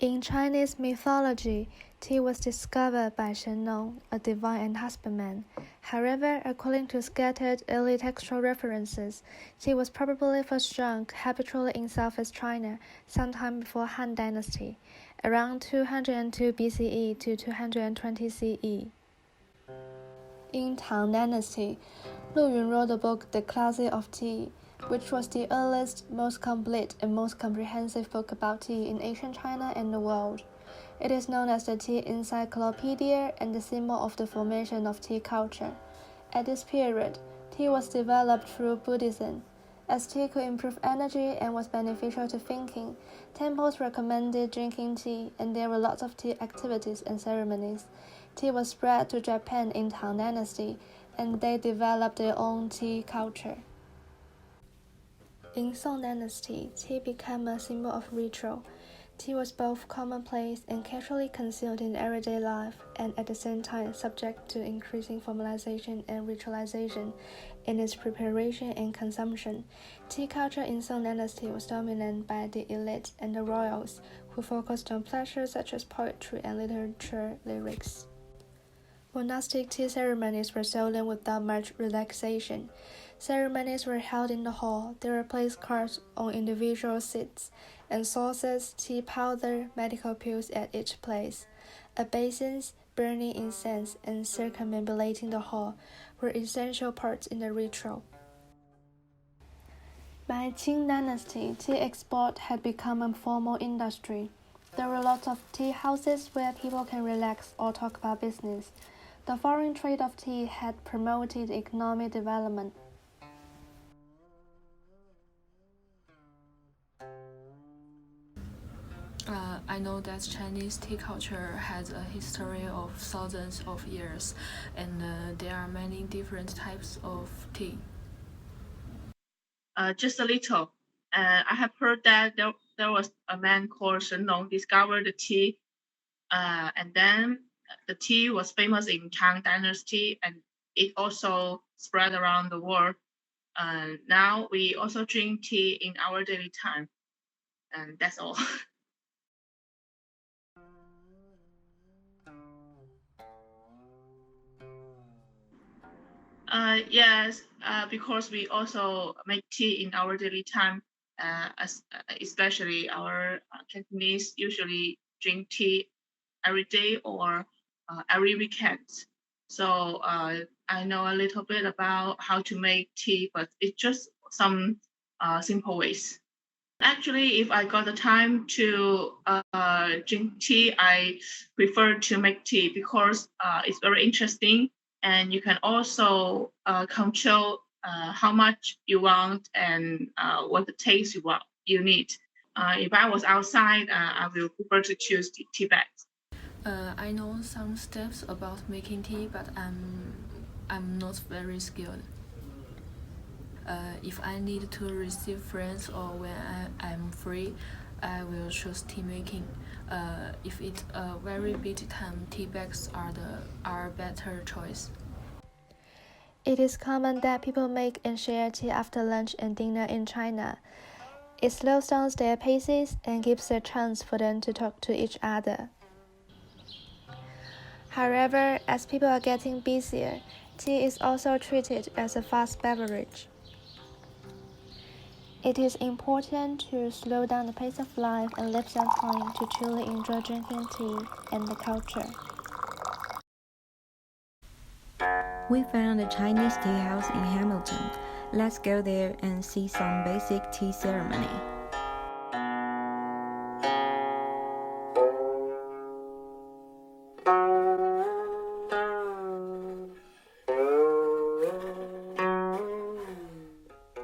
In Chinese mythology, tea was discovered by Shen Nong, a divine and husbandman. However, according to scattered early textual references, tea was probably first drunk habitually in southwest China sometime before Han Dynasty, around 202 BCE to 220 CE. In Tang Dynasty, Lu Yun wrote the book The Classic of Tea, which was the earliest, most complete, and most comprehensive book about tea in ancient China and the world. It is known as the Tea Encyclopedia and the symbol of the formation of tea culture. At this period, tea was developed through Buddhism. As tea could improve energy and was beneficial to thinking, temples recommended drinking tea, and there were lots of tea activities and ceremonies. Tea was spread to Japan in Tang Dynasty, and they developed their own tea culture. In Song Dynasty, tea became a symbol of ritual. Tea was both commonplace and casually consumed in everyday life, and at the same time subject to increasing formalization and ritualization in its preparation and consumption. Tea culture in Song Dynasty was dominated by the elite and the royals, who focused on pleasures such as poetry and literature lyrics. Monastic tea ceremonies were seldom without much relaxation. Ceremonies were held in the hall. There were placed cards on individual seats, and saucers, tea powder, medical pills at each place. Obeisance, burning incense, and circumambulating the hall were essential parts in the ritual. By Qing Dynasty, tea export had become a formal industry. There were lots of tea houses where people can relax or talk about business. The foreign trade of tea had promoted economic development. I know that Chinese tea culture has a history of thousands of years, and there are many different types of tea. Just a little. I have heard that there was a man called Shen Nong discovered the tea, and then the tea was famous in Tang Dynasty, and it also spread around the world. Now we also drink tea in our daily time, and that's all. Yes, because we also make tea in our daily time, especially our Cantonese usually drink tea every day or every weekend. So I know a little bit about how to make tea, but it's just some simple ways. Actually, if I got the time to drink tea, I prefer to make tea because it's very interesting, and you can also control how much you want and what the taste you need. If I was outside, I will prefer to choose tea bags. I know some steps about making tea, but I'm not very skilled. If I need to receive friends or when I'm free, I will choose tea making. If it's a very busy time, tea bags are better choice. It is common that people make and share tea after lunch and dinner in China. It slows down their paces and gives a chance for them to talk to each other. However, as people are getting busier, tea is also treated as a fast beverage. It is important to slow down the pace of life and leave some time to truly enjoy drinking tea and the culture. We found a Chinese tea house in Hamilton. Let's go there and see some basic tea ceremony.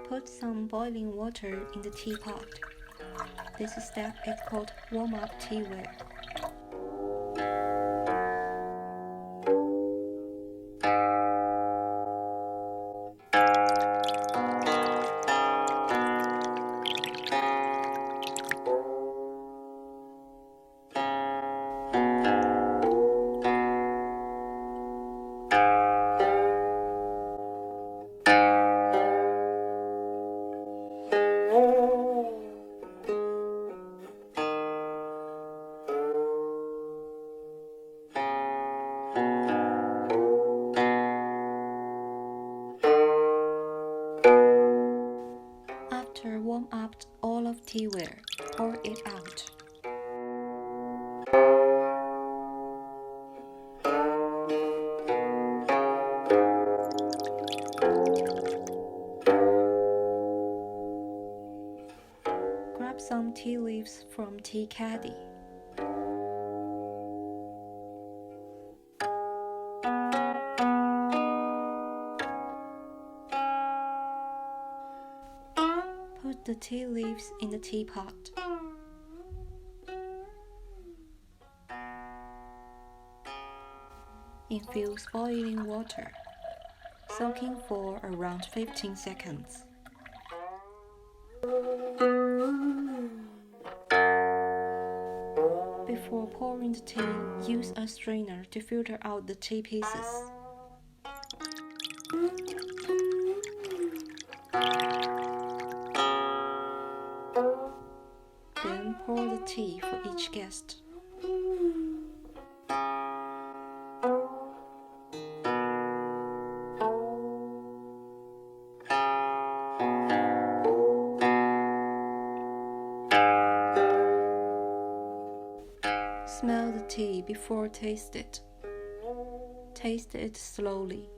Put some boiling water in the teapot. This step is called warm-up teaware. After warm up all of teaware, pour it out. Grab some tea leaves from tea caddy. Put the tea leaves in the teapot. Infuse boiling water, soaking for around 15 seconds. Before pouring the tea, use a strainer to filter out the tea pieces. Then pour the tea for each guest. Smell the tea before taste it. Taste it slowly.